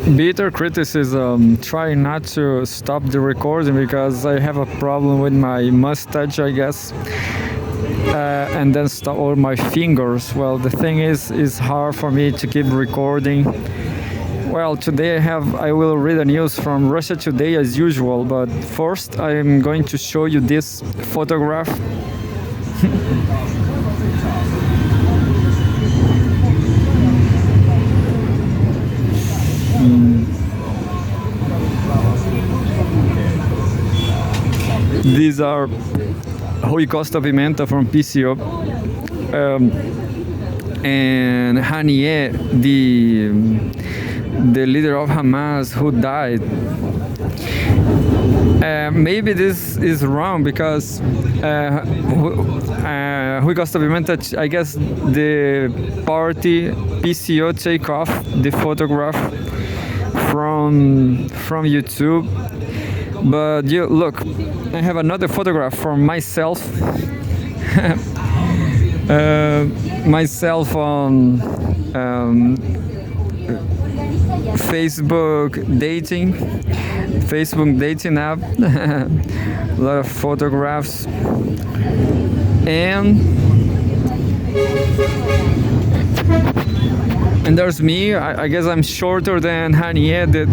Bitter criticism. Try not to stop the recording because I have a problem with my mustache, I guess. And then stop all my fingers. Well, the thing is, it's hard for me to keep recording. Well, today I will read the news from Russia Today as usual, but first I'm going to show you this photograph. These are Rui Costa Pimenta from PCO and Haniyeh, the leader of Hamas who died. Maybe this is wrong because Rui Costa Pimenta, I guess the party PCO take off the photograph from YouTube. But you look, I have another photograph from myself. Myself on Facebook dating app. A lot of photographs. And there's me. I guess I'm shorter than Haniyeh, the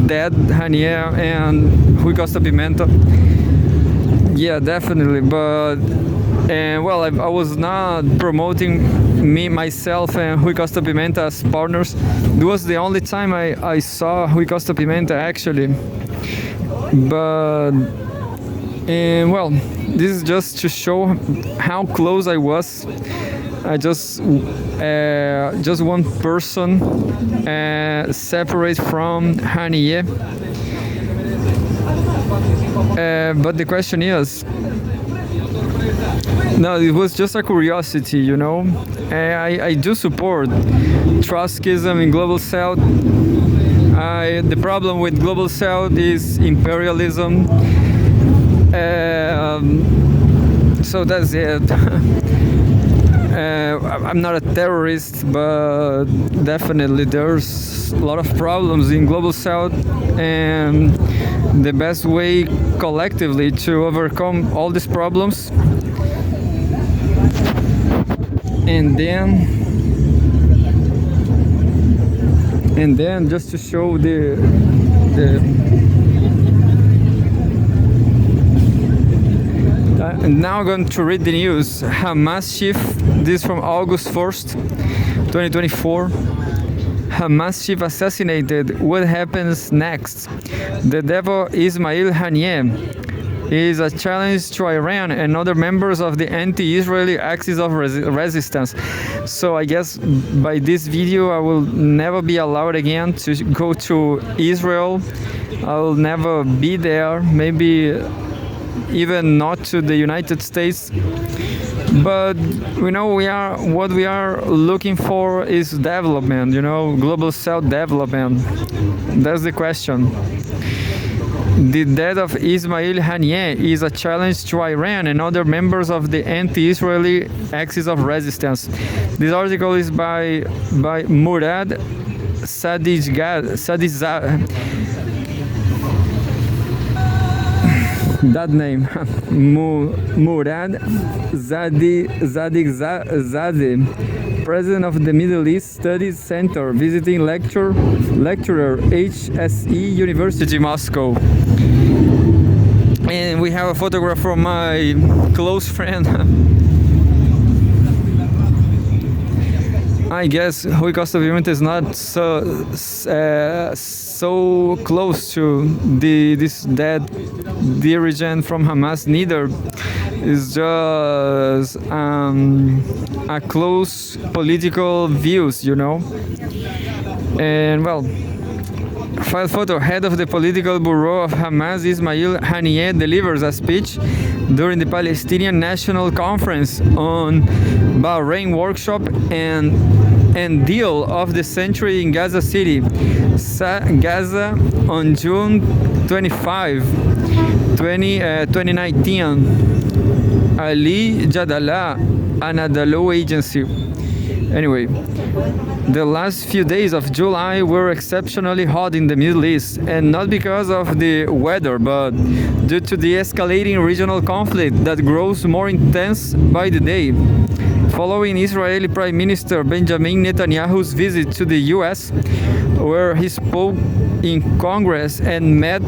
dead Haniyeh, and Rui Costa Pimenta. Yeah, definitely. But well, I was not promoting myself and Rui Costa Pimenta as partners. It was the only time I saw Rui Costa Pimenta actually. But well, this is just to show how close I was. I just one person separate from Haniyeh. But the question is, no, it was just a curiosity, you know. I do support Trotskyism in Global South. The problem with Global South is imperialism. So that's it. I'm not a terrorist, but definitely there's a lot of problems in Global South, and the best way collectively to overcome all these problems, and then just to show the now I'm going to read the news. Hamas chief, this is from August 1st, 2024. Hamas chief assassinated. What happens next? The devil Ismail Haniyeh is a challenge to Iran and other members of the anti-Israeli axis of resistance. So I guess by this video I will never be allowed again to go to Israel. I will never be there. Maybe even not to the United States. But what we are looking for is development, global South development. That's the question. The death of Ismail Haniyeh is a challenge to Iran and other members of the anti-Israeli axis of resistance. This article is by Murad that name, Murad Zadeh, president of the Middle East Studies Center, visiting lecturer HSE University Moscow. And we have a photograph from my close friend. I guess Rui Costa Pimenta is not so close to this dead dirigent from Hamas. Neither is just a close political views, And well, file photo. Head of the political bureau of Hamas, Ismail Haniyeh, delivers a speech during the Palestinian National Conference on Bahrain workshop and deal of the century in Gaza City, Gaza, on June 25, 2019. Ali Jadallah, Anadolu agency. Anyway, the last few days of July were exceptionally hot in the Middle East, and not because of the weather, but due to the escalating regional conflict that grows more intense by the day. Following Israeli Prime Minister Benjamin Netanyahu's visit to the US, where he spoke in Congress and met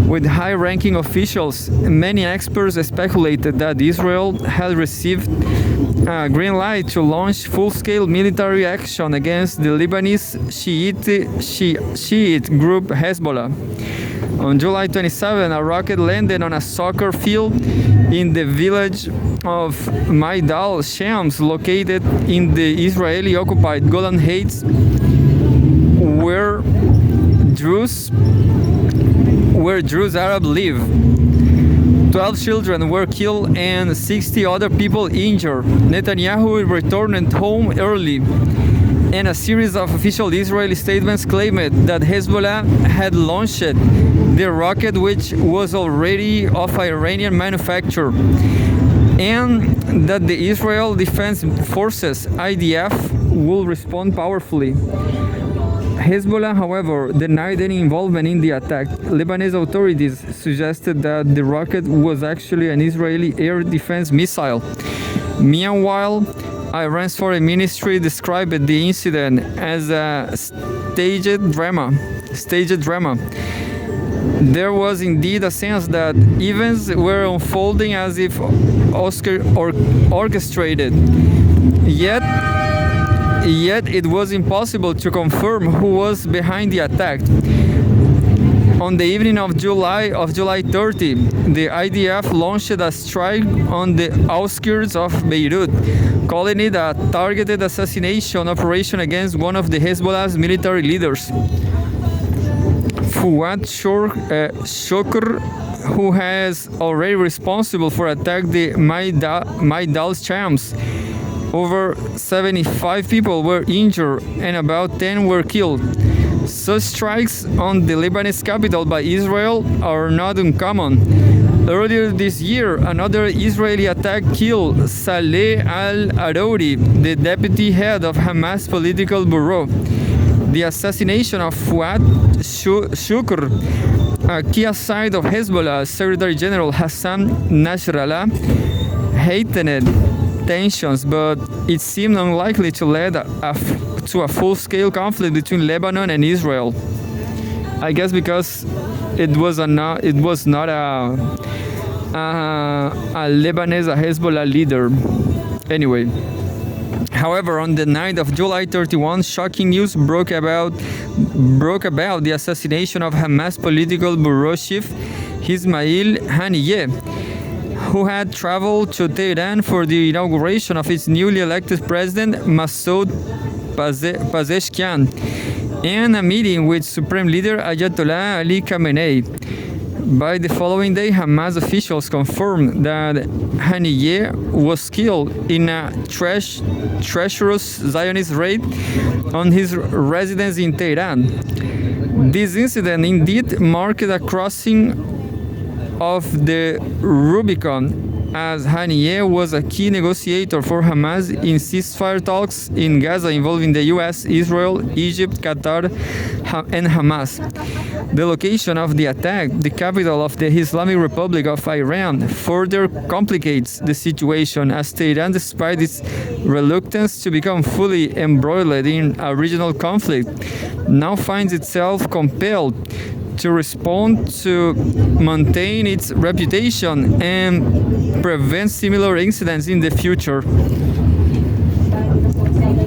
with high-ranking officials, many experts speculated that Israel had received a green light to launch full-scale military action against the Lebanese Shiite group Hezbollah. On July 27, a rocket landed on a soccer field in the village of Maidal Shams, located in the Israeli-occupied Golan Heights, where Druze Arabs live. 12 children were killed and 60 other people injured. Netanyahu returned home early, and a series of official Israeli statements claimed that Hezbollah had launched the rocket, which was already of Iranian manufacture, and that the Israel Defense Forces (IDF) will respond powerfully. Hezbollah, however, denied any involvement in the attack. Lebanese authorities suggested that the rocket was actually an Israeli air defense missile. Meanwhile, Iran's foreign ministry described the incident as a staged drama. There was indeed a sense that events were unfolding as if orchestrated. Yet it was impossible to confirm who was behind the attack. On the evening of July 30, the IDF launched a strike on the outskirts of Beirut, calling it a targeted assassination operation against one of the Hezbollah's military leaders. Fuad Shukr, who has already responsible for attacking the Maidal Shams. Over 75 people were injured and about 10 were killed. Such strikes on the Lebanese capital by Israel are not uncommon. Earlier this year, another Israeli attack killed Saleh al-Arouri, the deputy head of Hamas political bureau. The assassination of Fuad Shukr, a key aside of Hezbollah Secretary General Hassan Nasrallah, heightened tensions, but it seemed unlikely to lead to a full-scale conflict between Lebanon and Israel. I guess because it was not a Lebanese Hezbollah leader. Anyway, however, on the night of July 31, shocking news broke about the assassination of Hamas political bureau chief Ismail Haniyeh, who had traveled to Tehran for the inauguration of its newly elected president, Masoud Pezeshkian, and a meeting with Supreme Leader Ayatollah Ali Khamenei. By the following day, Hamas officials confirmed that Haniyeh was killed in a treacherous Zionist raid on his residence in Tehran. This incident indeed marked a crossing of the Rubicon, as Haniyeh was a key negotiator for Hamas in ceasefire talks in Gaza involving the US, Israel, Egypt, Qatar, and Hamas. The location of the attack, the capital of the Islamic Republic of Iran, further complicates the situation, as Tehran, despite its reluctance to become fully embroiled in a regional conflict, now finds itself compelled to respond to maintain its reputation and prevent similar incidents in the future.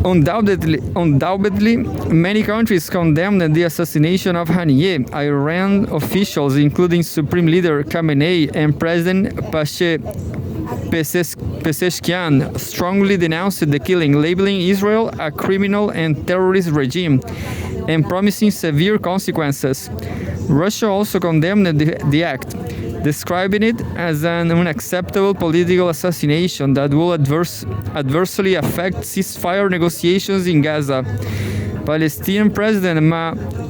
Undoubtedly, many countries condemned the assassination of Haniyeh. Iran officials, including Supreme Leader Khamenei and President Pezeshkian, strongly denounced the killing, labeling Israel a criminal and terrorist regime and promising severe consequences. Russia also condemned the act, describing it as an unacceptable political assassination that will adversely affect ceasefire negotiations in Gaza. Palestinian President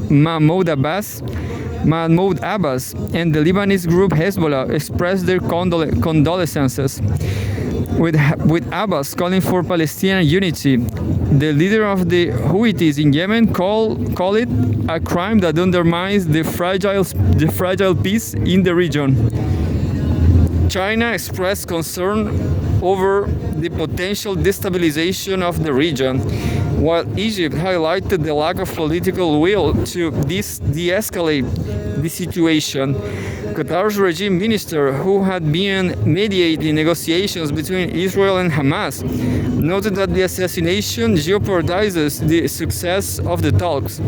Mahmoud Abbas and the Lebanese group Hezbollah expressed their condolences, with Abbas calling for Palestinian unity. The leader of the Houthis in Yemen call it a crime that undermines the fragile peace in the region. China expressed concern over the potential destabilization of the region, while Egypt highlighted the lack of political will to de-escalate the situation. Qatar's regime minister, who had been mediating negotiations between Israel and Hamas, noted that the assassination jeopardizes the success of the talks.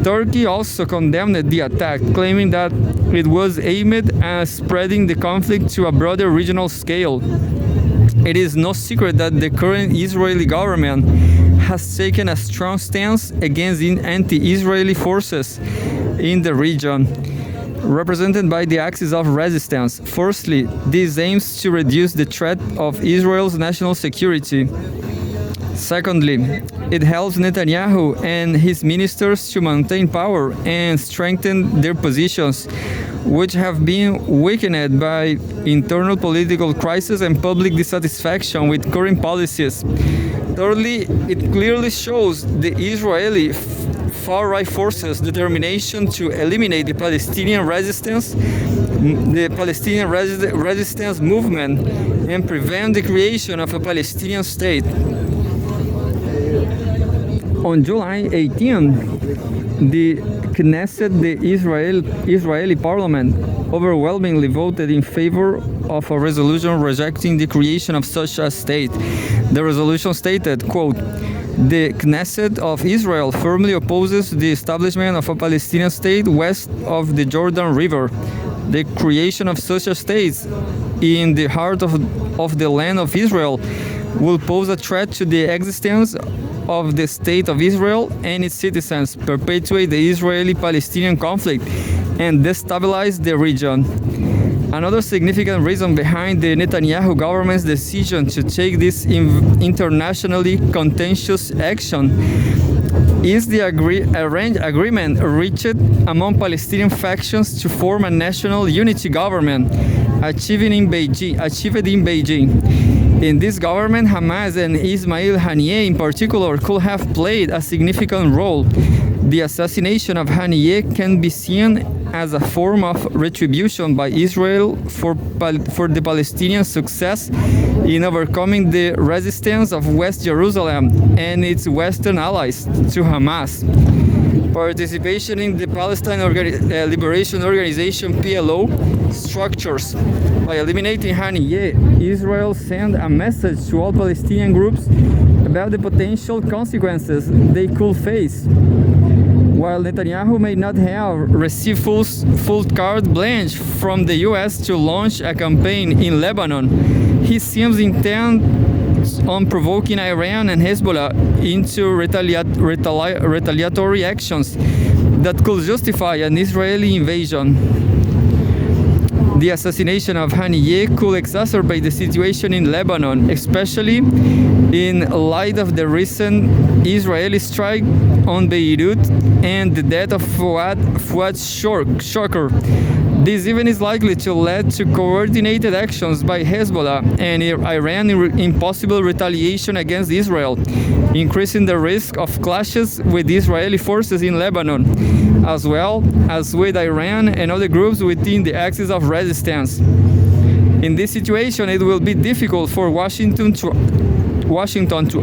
Turkey also condemned the attack, claiming that it was aimed at spreading the conflict to a broader regional scale. It is no secret that the current Israeli government has taken a strong stance against anti-Israeli forces in the region, represented by the axis of resistance. Firstly, this aims to reduce the threat of Israel's national security. Secondly, it helps Netanyahu and his ministers to maintain power and strengthen their positions, which have been weakened by internal political crisis and public dissatisfaction with current policies. Thirdly, it clearly shows the Israeli far-right forces' determination to eliminate the Palestinian resistance movement and prevent the creation of a Palestinian state. On July 18, the Knesset, the Israeli parliament, overwhelmingly voted in favor of a resolution rejecting the creation of such a state. The resolution stated, quote, "The Knesset of Israel firmly opposes the establishment of a Palestinian state west of the Jordan River. The creation of such a state in the heart of the land of Israel will pose a threat to the existence of the State of Israel and its citizens, perpetuate the Israeli-Palestinian conflict, and destabilize the region." Another significant reason behind the Netanyahu government's decision to take this internationally contentious action is the agreement reached among Palestinian factions to form a national unity government, achieved in Beijing. In this government, Hamas and Ismail Haniyeh in particular could have played a significant role. The assassination of Haniyeh can be seen as a form of retribution by Israel for the Palestinian success in overcoming the resistance of West Jerusalem and its Western allies to Hamas. Participation in the Palestine Liberation Organization (PLO) structures. By eliminating Haniyeh, Israel sent a message to all Palestinian groups about the potential consequences they could face. While Netanyahu may not have received full carte blanche from the US to launch a campaign in Lebanon, he seems intent on provoking Iran and Hezbollah into retaliatory actions that could justify an Israeli invasion. The assassination of Haniyeh could exacerbate the situation in Lebanon, especially in light of the recent Israeli strike on Beirut and the death of Fuad Shukr. This event is likely to lead to coordinated actions by Hezbollah and Iran in possible retaliation against Israel, increasing the risk of clashes with Israeli forces in Lebanon, as well as with Iran and other groups within the axis of resistance. In this situation, it will be difficult for Washington to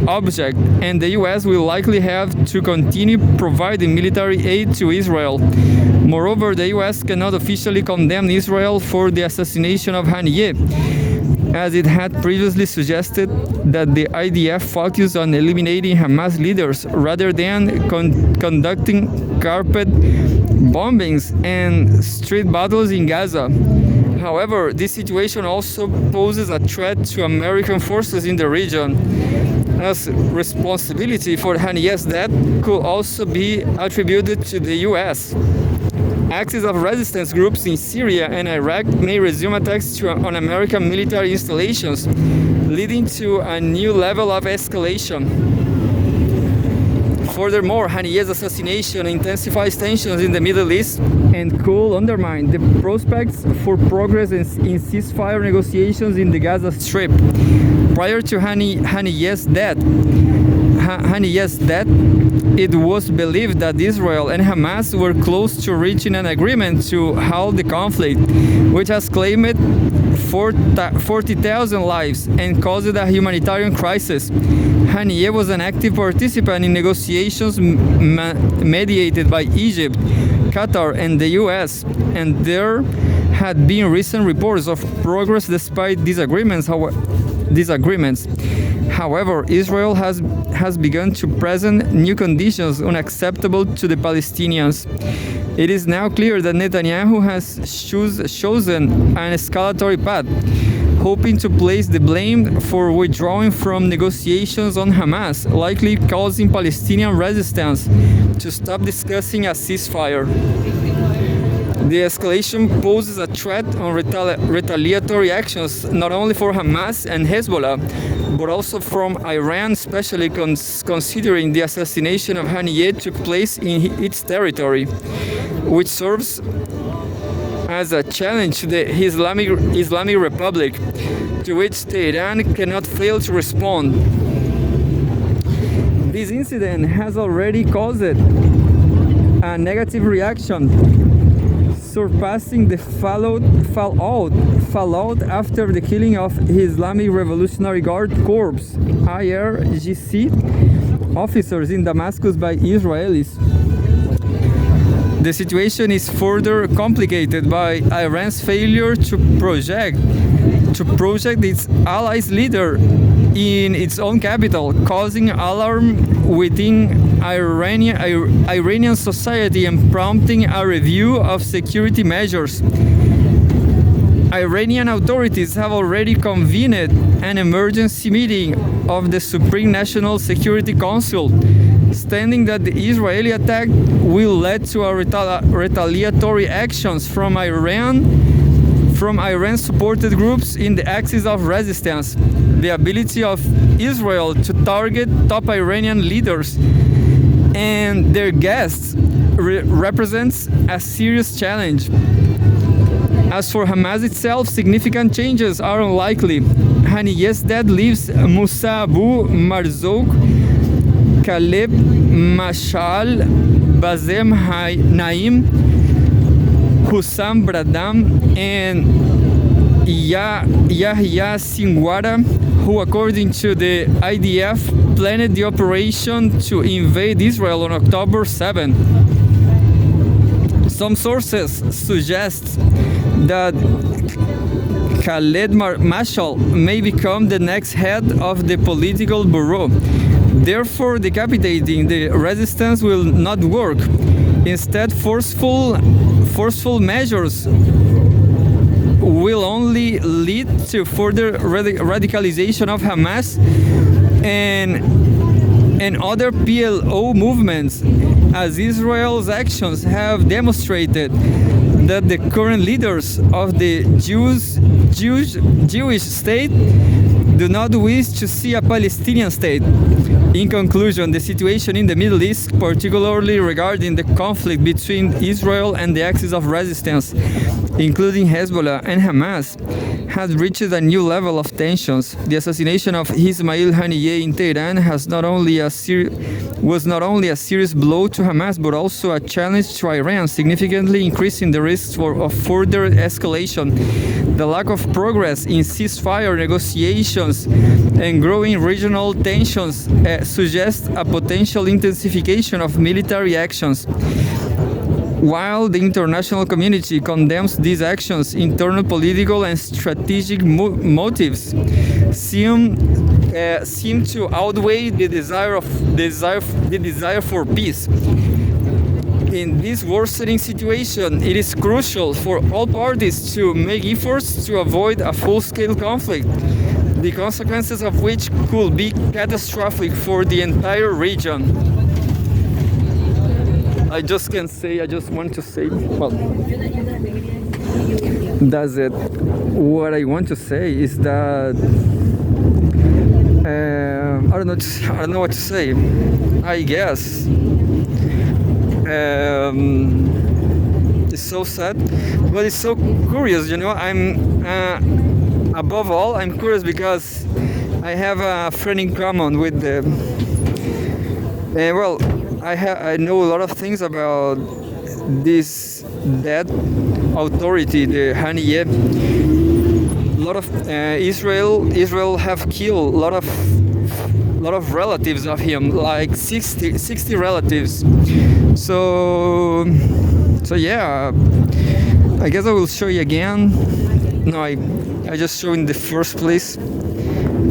object, and the US will likely have to continue providing military aid to Israel. Moreover, the US cannot officially condemn Israel for the assassination of Haniyeh, as it had previously suggested that the IDF focus on eliminating Hamas leaders rather than conducting carpet bombings and street battles in Gaza. However, this situation also poses a threat to American forces in the region, as responsibility for Haniyeh's death could also be attributed to the US. Axis of resistance groups in Syria and Iraq may resume attacks on American military installations, leading to a new level of escalation. Furthermore, Haniyeh's assassination intensifies tensions in the Middle East and could undermine the prospects for progress in ceasefire negotiations in the Gaza Strip. Prior to Haniyeh's death, Haniyeh's death, it was believed that Israel and Hamas were close to reaching an agreement to halt the conflict, which has claimed 40,000 lives and caused a humanitarian crisis. Haniyeh was an active participant in negotiations mediated by Egypt, Qatar, and the US, and there had been recent reports of progress despite disagreements. However, Israel has begun to present new conditions unacceptable to the Palestinians. It is now clear that Netanyahu has chosen an escalatory path, hoping to place the blame for withdrawing from negotiations on Hamas, likely causing Palestinian resistance to stop discussing a ceasefire. The escalation poses a threat on retaliatory actions not only for Hamas and Hezbollah, but also from Iran, especially considering the assassination of Haniyeh took place in its territory, which serves as a challenge to the Islamic Republic, to which Tehran cannot fail to respond. This incident has already caused a negative reaction, surpassing the fallout after the killing of Islamic Revolutionary Guard Corps (IRGC) officers in Damascus by Israelis. The situation is further complicated by Iran's failure to project its allies' leader in its own capital, causing alarm within Iranian society and prompting a review of security measures. Iranian authorities have already convened an emergency meeting of the Supreme National Security Council, stating that the Israeli attack will lead to retaliatory actions from Iran-supported groups in the axis of resistance. The ability of Israel to target top Iranian leaders and their guests represents a serious challenge. As for Hamas itself, significant changes are unlikely. Haniyeh's death leaves Musa Abu Marzouk, Caleb Mashal, Bazem Naim, Hussam Bradam, and Yahya Sinwara, who, according to the IDF, planned the operation to invade Israel on October 7. Some sources suggest that Khaled Mashal may become the next head of the political bureau. Therefore, decapitating the resistance will not work. Instead, forceful measures will only lead to further radicalization of Hamas and other PLO movements, as Israel's actions have demonstrated that the current leaders of the Jewish state do not wish to see a Palestinian state. In conclusion, the situation in the Middle East, particularly regarding the conflict between Israel and the axis of resistance, including Hezbollah and Hamas, has reached a new level of tensions. The assassination of Ismail Haniyeh in Tehran was not only a serious blow to Hamas, but also a challenge to Iran, significantly increasing the risks of further escalation. The lack of progress in ceasefire negotiations and growing regional tensions suggest a potential intensification of military actions. While the international community condemns these actions, internal political and strategic motives seem to outweigh the desire for peace. In this worsening situation, it is crucial for all parties to make efforts to avoid a full-scale conflict, the consequences of which could be catastrophic for the entire region. I just want to say, well, that's it. What I want to say is that I don't know what to say. I guess it's so sad, but it's so curious. Above all, I'm curious because I have a friend in common with And well, I know a lot of things about this dead authority, the Haniyeh. A lot of Israel have killed a lot of relatives of him, like 60 relatives. So yeah, I guess I will show you again. No, I just show in the first place.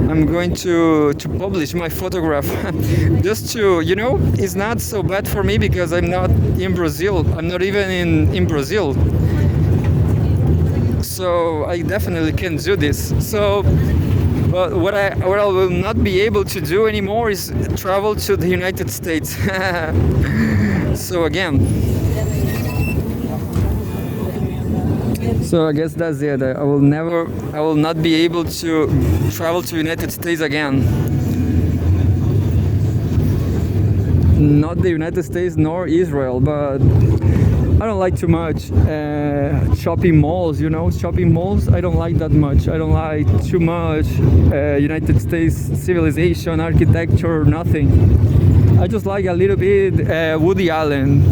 I'm going to publish my photograph just to, it's not so bad for me because I'm not in Brazil. I'm not even in Brazil. So I definitely can do this. So, but what I will not be able to do anymore is travel to the United States. So again. So I guess that's it. I will not be able to travel to United States again. Not the United States nor Israel, but I don't like too much shopping malls, shopping malls. I don't like that much. I don't like too much United States civilization, architecture, nothing. I just like a little bit Woody Allen.